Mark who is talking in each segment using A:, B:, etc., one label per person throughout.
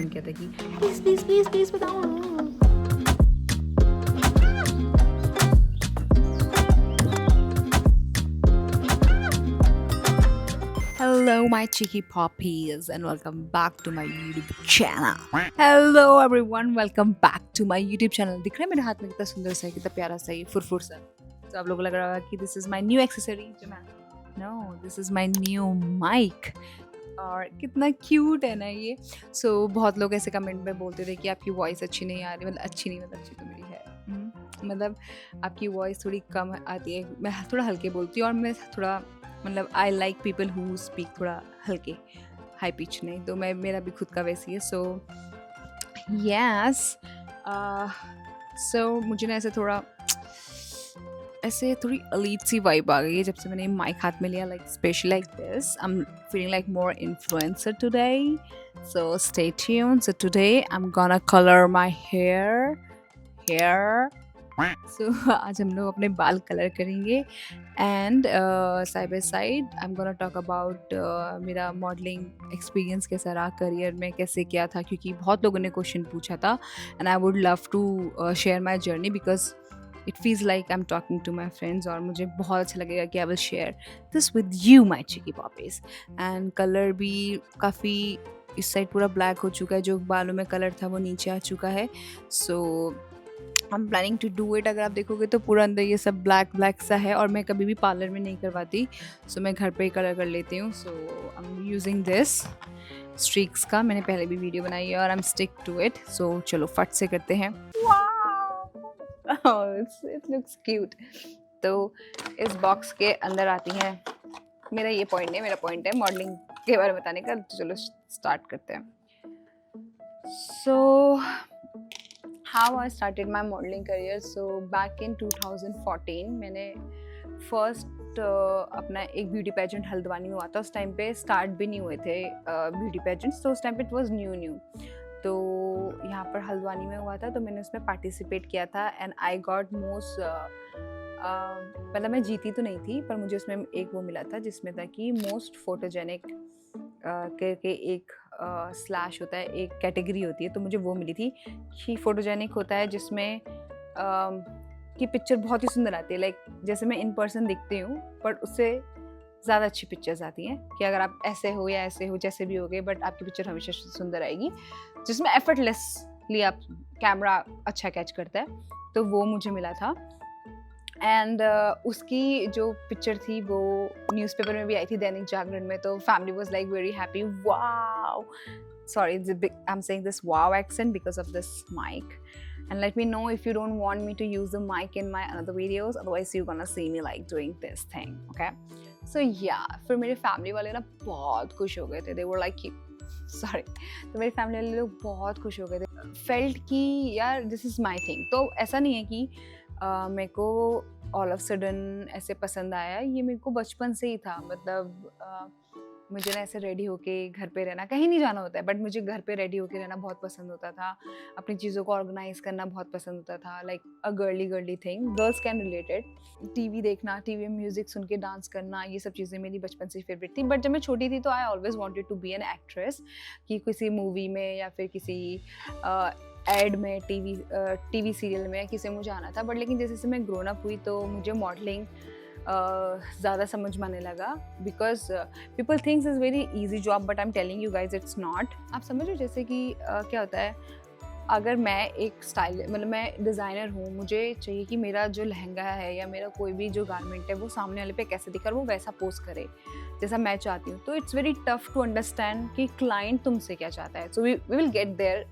A: मन किया था कि प्लीज़ प्लीज़ प्लीज़ प्लीज़ बताओ। Hello, my cheeky poppies, and welcome back to my YouTube channel. Hello, everyone. Welcome back to my YouTube channel. दिख रहा है मेरे हाथ में कितना सुंदर सा है, कितना प्यारा सा है, फुरफुर सा। तो आप लोगों को लग रहा होगा कि this is my new accessory जो मैं no, this is my new mic. और कितना क्यूट है ना ये। सो बहुत लोग ऐसे कमेंट में बोलते थे कि आपकी वॉइस अच्छी नहीं आ रही, मतलब अच्छी नहीं, मतलब अच्छी तो मेरी है, मतलब आपकी वॉइस थोड़ी कम आती है, मैं थोड़ा हल्के बोलती हूँ और मैं थोड़ा मतलब I like people who speak थोड़ा हल्के, हाई पिच नहीं, तो मैं मेरा भी खुद का वैसी है। सो यस, सो मुझे ना ऐसे थोड़ी अलीट सी वाइब आ गई है जब से मैंने माइक हाथ में लिया, like specially like this I am feeling like more influencer today, so stay tuned. So today I am gonna colour my hair. So आज हम लोग अपने बाल कलर करेंगे and side by side I am gonna talk about मेरा modelling experience कैसा रहा, career में कैसे क्या था, क्योंकि बहुत लोगों ने क्वेश्चन पूछा था and I would love to share my journey because it feels like I am talking to my friends और मुझे बहुत अच्छा लगेगा कि I will share this with you my cheeky poppies. And colour भी काफ़ी इस साइड पूरा ब्लैक हो चुका है, जो बालों में कलर था वो नीचे आ चुका है। So I am planning to do it. अगर आप देखोगे तो पूरा अंदर ये सब ब्लैक ब्लैक सा है और मैं कभी भी पार्लर में नहीं करवाती, सो मैं घर पे ही कलर कर लेती हूँ। So I am using this streaks का, मैंने पहले भी वीडियो बनाई है और I am stick to it. So चलो फट से करते हैं। It looks cute. तो इस बॉक्स के अंदर आती हैं, मेरा ये पॉइंट है, मेरा पॉइंट है मॉडलिंग के बारे में बताने का, तो चलो स्टार्ट करते हैं। सो how I started my modeling career. So back in 2014 मैंने फर्स्ट अपना एक ब्यूटी पेजेंट हल्द्वानी में हुआ था। उस टाइम पे स्टार्ट भी नहीं हुए थे ब्यूटी पेजेंट्स, तो उस टाइम पे इट वाज न्यू। तो यहाँ पर हल्द्वानी में हुआ था, तो मैंने उसमें पार्टिसिपेट किया था एंड आई गॉट मोस्ट मतलब मैं जीती तो नहीं थी, पर मुझे उसमें एक वो मिला था जिसमें था कि मोस्ट फोटोजेनिक करके एक स्लैश होता है, एक कैटेगरी होती है, तो मुझे वो मिली थी कि फोटोजेनिक होता है जिसमें कि पिक्चर बहुत ही सुंदर आती है, लाइक जैसे मैं इन पर्सन दिखती हूँ पर उससे ज़्यादा अच्छी पिक्चर्स आती हैं कि अगर आप ऐसे हो या ऐसे हो, जैसे भी हो गए, बट आपकी पिक्चर हमेशा सुंदर आएगी, जिसमें एफर्टलेसली आप कैमरा अच्छा कैच करता है, तो वो मुझे मिला था। एंड उसकी जो पिक्चर थी वो न्यूज़पेपर में भी आई थी, दैनिक जागरण में, तो family was like very happy. Wow, sorry, I'm saying this wow accent because of this mic, and let me know if you don't want me to use the mic in my another videos, otherwise you're gonna see me like doing this thing, okay? So yeah, फिर मेरे family वाले ना बहुत खुश हो गए थे, they were like sorry, तो मेरी फैमिली वाले लोग बहुत खुश हो गए थे, फेल्ट कि यार दिस इज़ माई थिंग। तो ऐसा नहीं है कि मेरे को ऑल ऑफ सडन ऐसे पसंद आया, ये मेरे को बचपन से ही था। मतलब मुझे ना ऐसे रेडी होके घर पे रहना, कहीं नहीं जाना होता है, बट मुझे घर पे रेडी होके रहना बहुत पसंद होता था, अपनी चीज़ों को ऑर्गेनाइज करना बहुत पसंद होता था, like a girly thing, girls can related. TV देखना, टीवी में म्यूजिक सुन के डांस करना, ये सब चीज़ें मेरी बचपन से फेवरेट थी। बट जब मैं छोटी थी तो I always wanted to be an actress, कि किसी मूवी में या फिर किसी एड में, टीवी सीरियल में किसी मुझे आना था। बट लेकिन जैसे जैसे मैं ग्रोन अप हुई तो मुझे मॉडलिंग ज़्यादा समझ में आने लगा, because people thinks is very easy job, but I am telling you guys it's not. आप समझो जैसे कि क्या होता है, अगर मैं एक स्टाइल, मतलब मैं डिज़ाइनर हूँ, मुझे चाहिए कि मेरा जो लहंगा है या मेरा कोई भी जो गारमेंट है वो सामने वाले पे कैसे दिखे और वो वैसा पोस्ट करे जैसा मैं चाहती हूँ। तो it's very tough to understand कि क्लाइंट तुमसे क्या चाहता है। So we will get there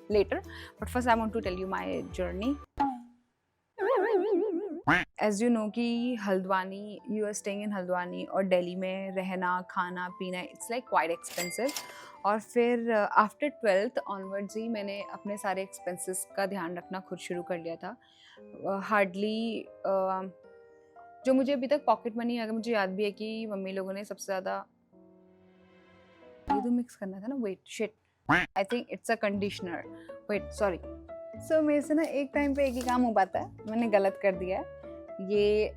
A: later, but first I want to tell you my journey. As you know कि Haldwani, you are staying in Haldwani और दिल्ली में रहना, खाना पीना, it's like quite expensive। और फिर आफ्टर 12th ऑनवर्ड्स ही मैंने अपने सारे एक्सपेंसेस का ध्यान रखना खुद शुरू कर लिया था। हार्डली जो मुझे अभी तक पॉकेट मनी, अगर मुझे याद भी है कि मम्मी लोगों ने सबसे ज़्यादा, ये तो मिक्स करना था ना, wait shit, I think it's a conditioner, wait sorry. So मेरे से ना एक टाइम पे एक ही काम हो पाता है, मैंने गलत कर दिया है। ये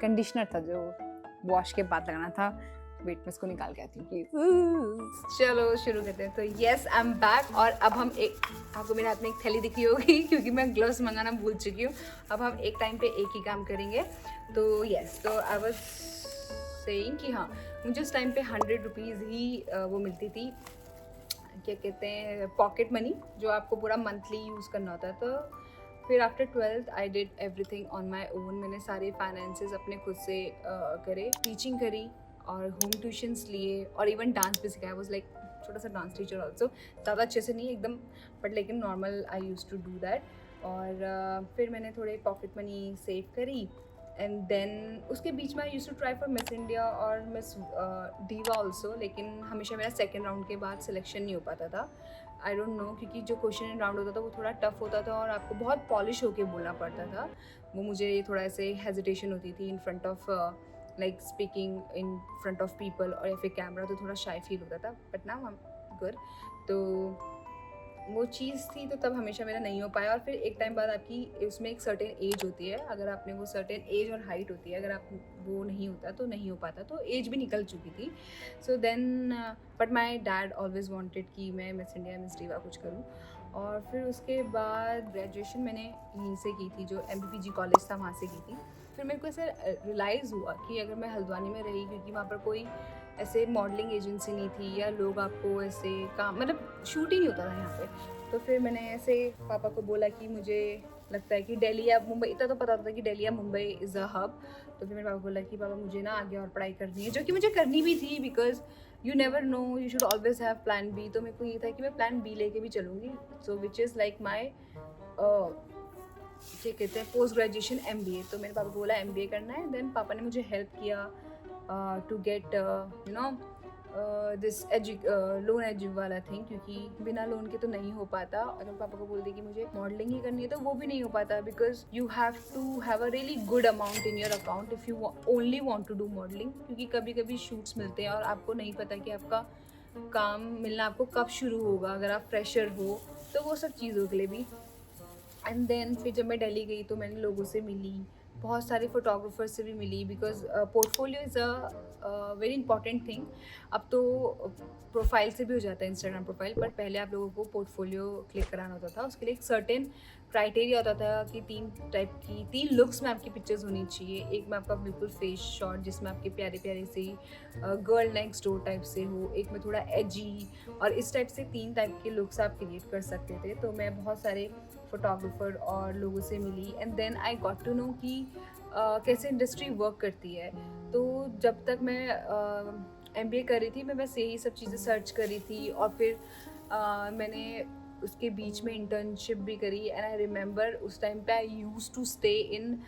A: कंडीशनर था जो वॉश के बाद लगाना था, वेट मैं इसको निकाल के आती हूँ प्लीज। चलो शुरू करते हैं। तो येस आई एम बैक, और अब हम आपको मेरे हाथ में एक थैली दिखी होगी क्योंकि मैं ग्लव्स मंगाना भूल चुकी हूँ। अब हम एक टाइम पे एक ही काम करेंगे। तो येस, तो आई वाज सेइंग कि हाँ, मुझे उस टाइम पे 100 रुपीज़ ही वो मिलती थी, क्या कहते हैं, पॉकेट मनी, जो आपको पूरा मंथली यूज़ करना होता है। तो फिर after 12th I did everything on my own. मैंने सारे फाइनेंसेस अपने खुद से करे, टीचिंग करी और होम ट्यूशन्स लिए और इवन डांस भी सिखाया। वाज लाइक छोटा सा डांस टीचर ऑल्सो, ज़्यादा अच्छे से नहीं एकदम, बट लेकिन normal I use to do that. और फिर मैंने थोड़े पॉकेट मनी सेव करी, एंड देन उसके बीच में I use to try for Miss India और मिस डीवा ऑल्सो, लेकिन हमेशा मेरा सेकेंड राउंड के बाद सिलेक्शन नहीं हो पाता था। आई डोंट नो, क्योंकि जो क्वेश्चन एंड राउंड होता था वो थोड़ा टफ होता था और आपको बहुत पॉलिश होके बोलना पड़ता था। वो मुझे थोड़ा ऐसे हेजिटेशन होती थी in front of like speaking in front of people, और या फिर कैमरा, तो थोड़ा शाई फील होता था। But now I am good. तो वो चीज़ थी, तो तब हमेशा मेरा नहीं हो पाया। और फिर एक टाइम बाद आपकी उसमें एक सर्टेन एज होती है, अगर आपने वो सर्टेन एज और हाइट होती है, अगर आप वो नहीं होता तो नहीं हो पाता। तो एज भी निकल चुकी थी। So then but my dad always wanted कि मैं मिस इंडिया मिस डीवा कुछ करूँ। और फिर उसके बाद ग्रेजुएशन मैंने यहीं से की थी, जो MPPG कॉलेज था वहाँ से की थी। फिर मेरे को ऐसे रियलाइज़ हुआ कि अगर मैं हल्द्वानी में रही, क्योंकि वहाँ पर कोई ऐसे मॉडलिंग एजेंसी नहीं थी या लोग आपको ऐसे काम, मतलब शूट ही नहीं होता था यहाँ पे। तो फिर मैंने ऐसे पापा को बोला कि मुझे लगता है कि दिल्ली या मुंबई, इतना तो पता था कि दिल्ली या मुंबई इज़ अ हब। तो फिर मेरे पापा को बोला कि पापा मुझे ना आगे और पढ़ाई करनी है, जो कि मुझे करनी भी थी, because you never know, you should always have plan B. तो मेरे को ये था कि मैं प्लान बी लेके भी चलूँगी। सो विच इज़ लाइक माई क्या कहते हैं, पोस्ट ग्रेजुएशन MBA। तो मेरे पापा को बोला MBA करना है। देन पापा ने मुझे हेल्प किया to get you know this loan as वाला थिंग, क्योंकि बिना लोन के तो नहीं हो पाता। अगर पापा को बोल दे कि मुझे मॉडलिंग ही करनी है तो वो भी नहीं हो पाता, because you have to have a really good amount in your account if you only want to do modelling. क्योंकि कभी कभी शूट्स मिलते हैं और आपको नहीं पता कि आपका काम मिलना आपको कब शुरू होगा, अगर आप फ्रेशर हो तो वो सब चीज़ों के लिए भी। एंड देन फिर जब मैं दिल्ली गई तो मैंने लोगों से मिली, बहुत सारे फोटोग्राफर से भी मिली, because portfolio is a very important thing. अब तो प्रोफाइल से भी हो जाता है, इंस्टाग्राम प्रोफाइल, पर पहले आप लोगों को पोर्टफोलियो क्लिक कराना होता था। उसके लिए एक सर्टेन क्राइटेरिया होता था कि 3 लुक्स में आपकी पिक्चर्स होनी चाहिए। एक में आपका बिल्कुल फेस शॉट, जिसमें आपके प्यारे प्यारे से गर्ल नेक्स्ट डोर टाइप से हो, एक में थोड़ा एजी, और इस टाइप से 3 टाइप के लुक्स आप क्रिएट कर सकते थे। तो मैं बहुत सारे फोटोग्राफर और लोगों से मिली, and then I got to know कि कैसे इंडस्ट्री वर्क करती है। तो जब तक मैं MBA कर रही थी, मैं बस यही सब चीज़ें सर्च करी थी। और फिर मैंने उसके बीच में इंटर्नशिप भी करी। एंड आई रिमेंबर उस टाइम पे I use to stay in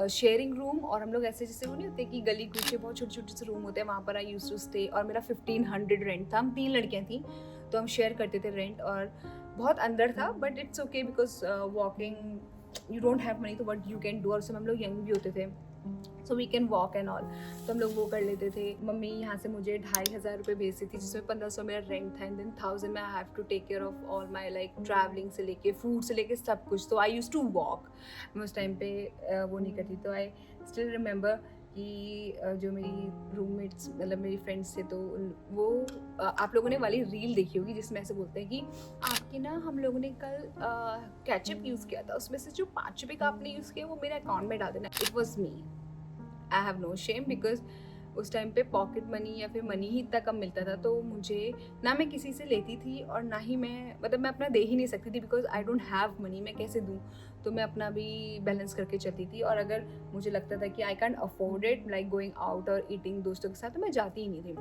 A: sharing room, और हम लोग ऐसे जैसे वो नहीं होते कि गली कूचे बहुत छोटे छोटे से रूम होते हैं, वहाँ पर आई यूज टू स्टे। और मेरा 1500 रेंट था। हम 3 लड़कियाँ थी, तो हम शेयर करते थे रेंट, और बहुत अंदर था, but it's okay because walking you don't have money, तो व्हाट यू कैन डू। और उसमें हम लोग यंग भी होते थे, so we can walk and all, तो हम लोग वो कर लेते थे। मम्मी यहाँ से मुझे 2500 रुपये भेजती थी, जिसमें 1500 मेरा रेंट था, एंड देन 1000 में I have to take care of all my like travelling से लेके फूड से लेके सब कुछ। तो आई यूज़ टू वॉक। मैं उस टाइम पे वो नहीं करती। तो आई स्टिल रिमेंबर कि जो मेरी रूममेट्स, मतलब मेरी फ्रेंड्स थे, तो वो आप लोगों ने वाली रील देखी होगी जिसमें ऐसे बोलते हैं कि आपके ना, हम लोगों ने कल कैचअप यूज़ किया था, उसमें से जो 5 रुपये का आपने यूज़ किया वो मेरे अकाउंट में डाल देना। It was me. I have no shame, because उस टाइम पे पॉकेट मनी या फिर मनी ही इतना कम मिलता था। तो मुझे ना मैं किसी से लेती थी, और ना ही मैं, मतलब मैं अपना दे ही नहीं सकती थी, because I don't have money, मैं कैसे दूँ। तो मैं अपना भी बैलेंस करके चलती थी। और अगर मुझे लगता था कि I can't afford it like going out और ईटिंग दोस्तों के साथ, तो मैं जाती ही नहीं थी।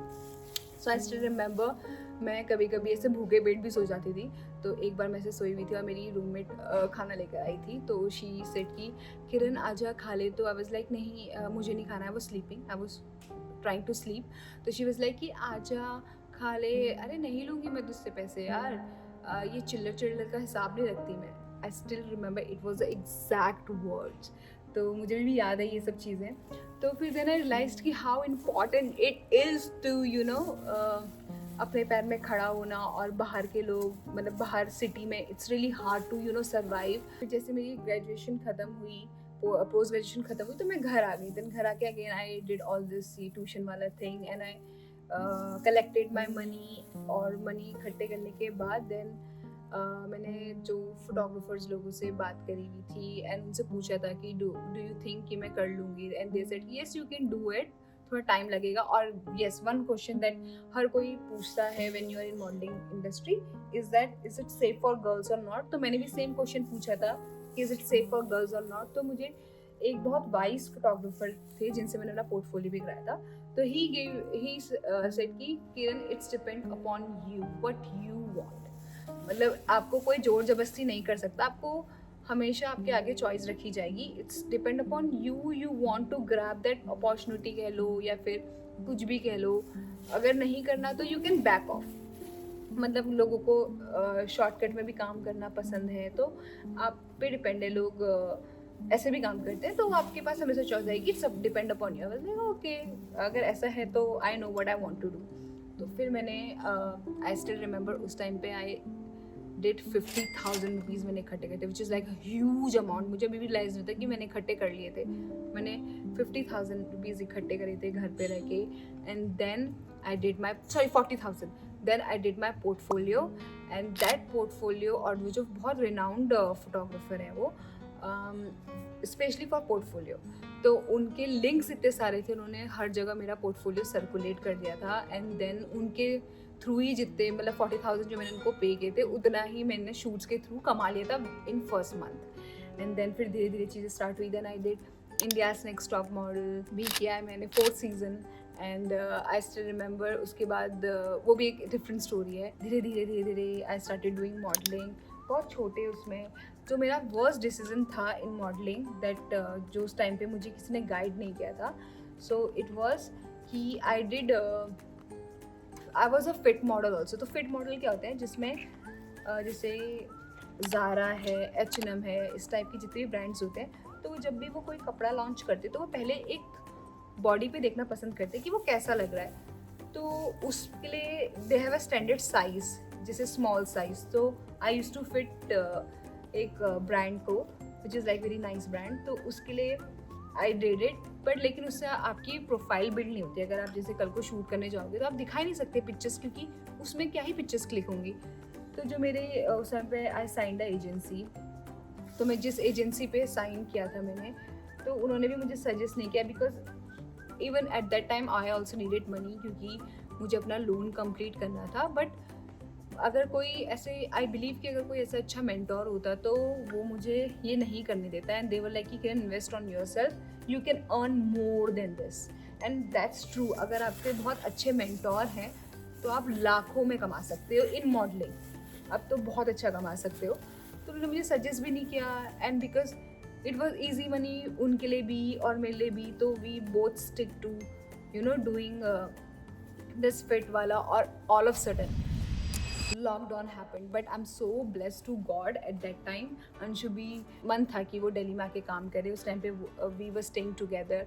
A: सो आई स्टिल रिमेंबर, मैं कभी कभी ऐसे भूखे पेट भी सो जाती थी। तो एक बार मैं ऐसे सोई हुई थी और मेरी रूममेट खाना लेकर आई थी, तो शी सेड कि किरण आजा खा ले। तो आई वाज लाइक नहीं, मुझे नहीं खाना है, वो sleeping, I was trying to sleep. तो शी वाज लाइक कि आजा खा ले। अरे नहीं लूँगी मैं तुझसे पैसे यार, ये चिल्लर का हिसाब नहीं रखती मैं। आई still remember, it was the exact words. तो मुझे भी याद है ये सब चीज़ें। तो फिर देन आई रियलाइज्ड कि how important it is to you know अपने पैर में खड़ा होना। और बाहर के लोग, मतलब बाहर सिटी में it's really hard to you know survive. जैसे मेरी ग्रेजुएशन ख़त्म हुई पोस्ट ग्रेजुएशन खत्म हुई तो मैं घर आ गई। देन घर आके again I did all this tuition वाला thing and I collected my money. और मनी इकट्ठे करने के बाद देन मैंने जो फोटोग्राफर्स लोगों से बात करी हुई थी एंड उनसे पूछा था कि डू यू थिंक कि मैं कर लूँगी, and they said yes you can do it, थोड़ा टाइम लगेगा। और यस, वन क्वेश्चन दैट हर कोई पूछता है when you are in modelling industry is that is it safe for girls और नॉट। तो मैंने भी सेम क्वेश्चन पूछा था कि is it safe for girls और नॉट। तो मुझे एक बहुत वाइज फोटोग्राफर थे जिनसे मैंने अपना पोर्टफोलियो भी कराया था, तो ही सेड कि Kiran it's depend upon you what you want. मतलब आपको कोई जोर जबरदस्ती नहीं कर सकता, आपको हमेशा आपके आगे चॉइस रखी जाएगी। It's depend upon you, you want to grab that opportunity कह लो या फिर कुछ भी कह लो। अगर नहीं करना तो यू कैन बैक ऑफ। मतलब लोगों को शॉर्टकट में भी काम करना पसंद है तो आप पे डिपेंड है। लोग ऐसे भी काम करते हैं, तो आपके पास हमेशा चॉइस आएगी। सब डिपेंड अपॉन यू। ओके, अगर ऐसा है तो I know what I want to do. तो फिर मैंने आई स्टिल रिमेंबर उस टाइम पे आई डिड 50,000 रुपीज़ मैंने इकट्ठे करे थे, which is like huge amount. मुझे अभी भी रियलाइज नहीं था कि मैंने इकट्ठे कर लिए थे। मैंने 50,000 रुपीज़ इकट्ठे करे थे घर पे रह के। And then I did my 40,000। Then I did my portfolio and that portfolio, और वो जो बहुत रिनाउंड फोटोग्राफर हैं वो स्पेशली फॉर पोर्टफोलियो, तो उनके लिंक्स इतने सारे थे, उन्होंने हर जगह मेरा पोर्टफोलियो सर्कुलेट कर दिया था। एंड देन उनके थ्रू ही जितने मतलब 40,000 जो मैंने उनको पे किए थे उतना ही मैंने शूट्स के थ्रू कमा लिया था in first month. And then फिर धीरे धीरे चीज़ें स्टार्ट हुई। Then I did India's next top model भी किया है मैंने 4th season. And I still remember उसके बाद वो भी एक डिफरेंट स्टोरी है। धीरे धीरे आई स्टार्टेड डूइंग मॉडलिंग बहुत छोटे उसमें। जो मेरा वर्स्ट डिसीजन था इन मॉडलिंग दैट जो उस टाइम पे मुझे किसी ने गाइड नहीं किया था, सो इट वाज कि I did I was a fit model also. तो फिट मॉडल क्या होता है जिसमें जैसे ज़ारा है, H&M है, इस टाइप की जितने भी ब्रांड्स होते हैं, तो जब भी वो कोई कपड़ा लॉन्च करते तो वो पहले एक बॉडी पे देखना पसंद करते कि वो कैसा लग रहा है। तो उसके लिए they have a standard size, जैसे स्मॉल साइज़। तो आई यूज टू फिट एक ब्रांड को विच is like very nice brand, तो उसके लिए आई डिड इट। बट लेकिन उससे आपकी प्रोफाइल बिल्ड नहीं होती। अगर आप जैसे कल को शूट करने जाओगे तो आप दिखा ही नहीं सकते पिक्चर्स, क्योंकि उसमें क्या ही पिक्चर्स क्लिक होंगी। तो जो मेरे उस टाइम पे आई साइंड अ एजेंसी, तो मैं जिस एजेंसी पे साइन किया था मैंने, तो उन्होंने भी मुझे सजेस्ट नहीं किया, because even at that time I also needed money, क्योंकि मुझे अपना लोन कंप्लीट करना था। बट अगर कोई ऐसे आई बिलीव कि अगर कोई ऐसा अच्छा मेंटोर होता तो वो मुझे ये नहीं करने देता। And they were like you can invest on your self, you can earn more than this, and that's true. अगर आपके बहुत अच्छे मेंटोर हैं तो आप लाखों में कमा सकते हो इन मॉडलिंग। आप तो बहुत अच्छा कमा सकते हो। तो उन्होंने मुझे सजेस्ट भी नहीं किया, and because it was easy money उनके लिए भी और मेरे लिए भी, तो we both stick to you know doing this fit वाला। और all of sudden lockdown happened, but I am so blessed to God at that time. Anshu भी मन था कि वो दिल्ली में आके काम करे। उस टाइम पे वी वर स्टेइंग टुगेदर।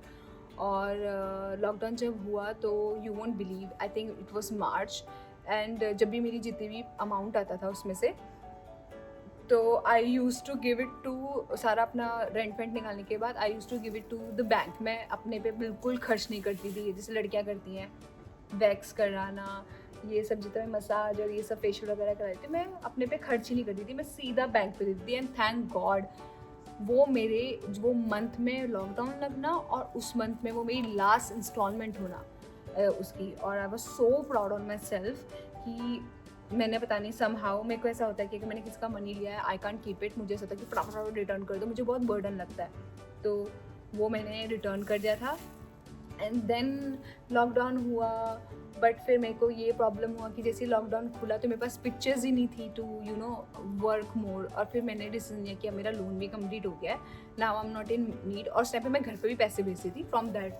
A: और लॉकडाउन जब हुआ तो you won't believe, I think it was March, and जब भी मेरी जितनी भी अमाउंट आता था उसमें से, तो I use to give it to, सारा अपना रेंट वेंट निकालने के बाद I use to give it to the bank. मैं अपने पे बिल्कुल खर्च नहीं करती थी, जैसे लड़कियाँ करती हैं, वैक्स कराना, ये सब जितना मसाज और ये सब फेशियल वगैरह कराई थी, मैं अपने पे खर्च ही नहीं करती थी, मैं सीधा बैंक पे देती थी। एंड थैंक गॉड वो मेरे वो मंथ में लॉकडाउन लगना और उस मंथ में वो मेरी लास्ट इंस्टॉलमेंट होना उसकी। और I was so proud on my self कि मैंने पता नहीं समहाउ, मेरे को ऐसा होता है कि अगर मैंने किसी का मनी लिया है आई कांट कीप इट, मुझे ऐसा होता है कि फटाफट रिटर्न कर दो, मुझे बहुत बर्डन लगता है। तो वो मैंने रिटर्न कर दिया था। एंड देन लॉकडाउन हुआ, बट फिर मेरे को ये प्रॉब्लम हुआ कि जैसे लॉकडाउन खुला तो मेरे पास पिक्चर्स ही नहीं थी to you know work more. और फिर मैंने डिसीजन लिया कि मेरा लोन भी कंप्लीट हो गया है, now I am not in need. और उस टाइम पे मैं घर पे भी पैसे भेजती थी फ्रॉम दैट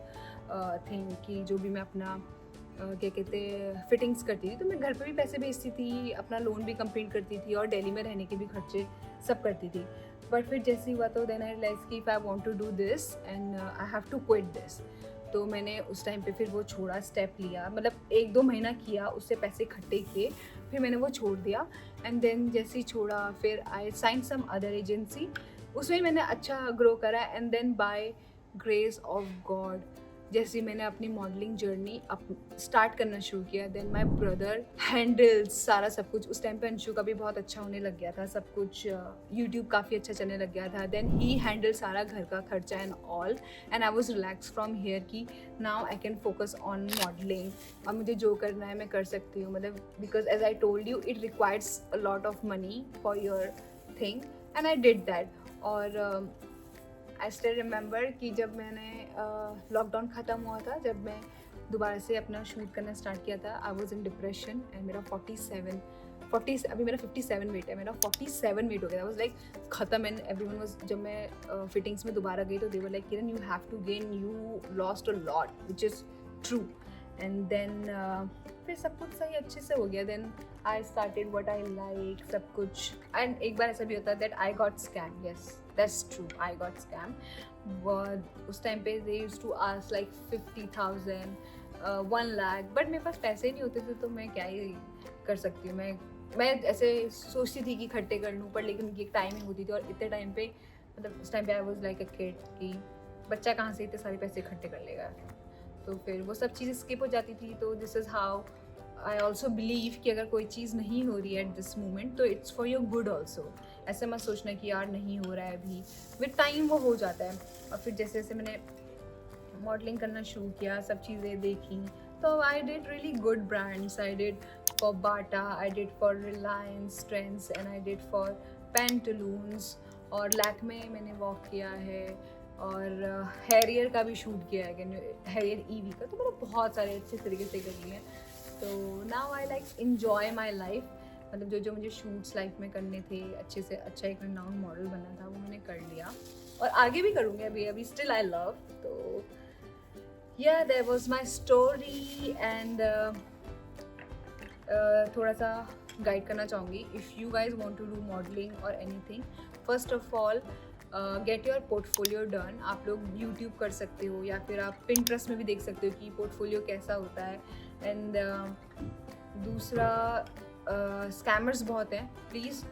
A: थिंग कि जो भी मैं अपना क्या कहते हैं फिटिंग्स करती थी, तो मैं घर पे भी पैसे भेजती थी, अपना लोन भी कंप्लीट करती थी और दिल्ली में रहने के भी खर्चे सब करती थी। बट फिर जैसे हुआ तो देन आई रियलाइज कि if I want to do this and I have to quit this, तो मैंने उस टाइम पे फिर वो छोड़ा, स्टेप लिया, मतलब 1-2 महीना किया, उससे पैसे इकट्ठे किए, फिर मैंने वो छोड़ दिया। एंड देन जैसे ही छोड़ा फिर I sign some other agency उसमें मैंने अच्छा ग्रो करा and then by grace of God जैसे मैंने अपनी मॉडलिंग जर्नी स्टार्ट करना शुरू किया देन माय ब्रदर हैंडल्स सारा सब कुछ। उस टाइम पे अंशु का भी बहुत अच्छा होने लग गया था सब कुछ, यूट्यूब काफ़ी अच्छा चलने लग गया था। देन ही हैंडल सारा घर का खर्चा and all and I was relax from here कि now I can focus on modelling. अब मुझे जो करना है मैं कर सकती हूँ, मतलब because as I told you it requires a lot of money for your thing and I did that. और आई स्टिल रिमेंबर कि जब मैंने लॉकडाउन ख़त्म हुआ था, जब मैं दोबारा से अपना शूट करना स्टार्ट किया था, I was in depression and मेरा 47 अभी मेरा 57 वेट है, मेरा 47 वेट हो गया। वाज लाइक ख़त्म एंड एवरीवन वाज, जब मैं फिटिंग्स में दोबारा गई तो they were like Kiran you have to gain, you lost a lot which is true. And then फिर सब कुछ सही अच्छे से हो गया। Then I started what I like सब कुछ। एंड एक बार ऐसा भी होता है that I got scam, yes that's true, I got scam. उस टाइम पे दे used to ask like 50,000 1 lakh, but मेरे पास पैसे नहीं होते थे तो मैं क्या ही कर सकती हूँ। मैं ऐसे सोचती थी कि इकट्ठे कर लूँ, पर लेकिन उनकी एक टाइमिंग होती थी और इतने टाइम पे, मतलब उस टाइम पे I was like a kid कि बच्चा कहाँ से इतने सारे पैसे इकट्ठे कर लेगा। तो फिर वो सब चीज़ें स्किप हो जाती थी। तो this is how I also believe कि अगर कोई चीज़ नहीं हो रही है एट दिस मोमेंट तो it's for your good also. ऐसे मत सोचना कि यार नहीं हो रहा है अभी, विद टाइम वो हो जाता है। और फिर जैसे जैसे मैंने मॉडलिंग करना शुरू किया, सब चीज़ें देखी, तो I did really good brands. I did for Bata, I did for Reliance trends and I did for Pantaloons, और लैक्मे मैंने वॉक किया है, और हैरियर का भी शूट किया है, हैरियर ईवी का। तो मैंने बहुत सारे अच्छे तरीके से कर लिए हैं। तो now I like enjoy my life, मतलब जो जो मुझे शूट्स लाइफ में करने थे, अच्छे से अच्छा एक रिनाउंड मॉडल बनना था, वो मैंने कर लिया और आगे भी करूँगी। अभी स्टिल आई लव। तो yeah there was my story and थोड़ा सा गाइड करना चाहूँगी। If you guys want to do modelling और anything, first of all get your portfolio done. आप लोग यूट्यूब कर सकते हो या फिर आप पिंटरेस्ट में भी देख सकते हो कि पोर्टफोलियो कैसा होता है। एंड दूसरा, स्कैमर्स बहुत हैं, प्लीज़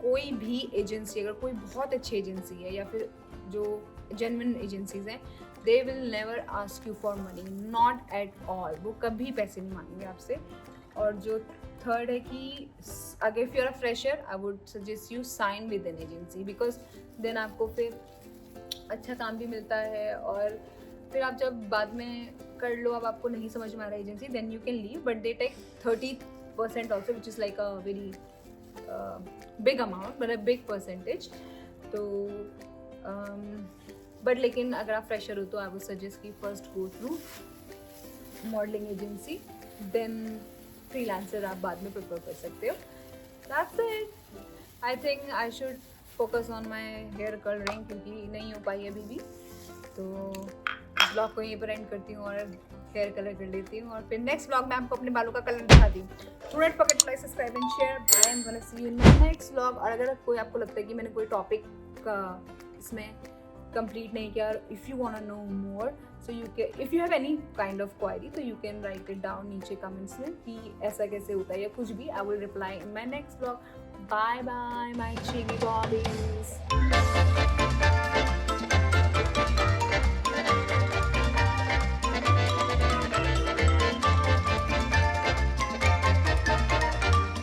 A: कोई भी एजेंसी, अगर कोई बहुत अच्छी एजेंसी है या फिर जो जेन्युइन एजेंसीज हैं, they will never ask you for money, not at all. वो कभी पैसे नहीं मांगेंगे आपसे। और जो थर्ड है कि अगर if you are a fresher, I would suggest you sign with an agency, because then आपको फिर अच्छा काम भी मिलता है। और फिर आप जब बाद में कर लो, अब आपको नहीं समझ में आ रहा agency, then you can leave, but they take 30% also, which is like a very big amount, मतलब बिग परसेंटेज। तो बट लेकिन अगर आप फ्रेशर हो तो आई वुड सजेस्ट कि first go through modelling agency, then freelancer आप बाद में प्रेफर कर सकते हो। That's it. I think I should focus on my hair colouring, क्योंकि नहीं हो पाई अभी भी। तो इस ब्लॉग को यहीं पर एंड करती हूँ और हेयर कलर कर लेती हूँ, और फिर नेक्स्ट ब्लॉग में आपको अपने बालों का कलर दिखाती हूँ। Do not forget to like, subscribe and share. I am gonna see you in my next blog. और अगर कोई आपको लगता है कि मैंने कोई टॉपिक का इसमें कंप्लीट नहीं किया, if you want to know more, so you can, if you have any kind of query, तो you can write it down नीचे कमेंट्स में कि ऐसा कैसे होता है या कुछ भी। I will reply in my next blog. Bye bye my चिगी बॉबी।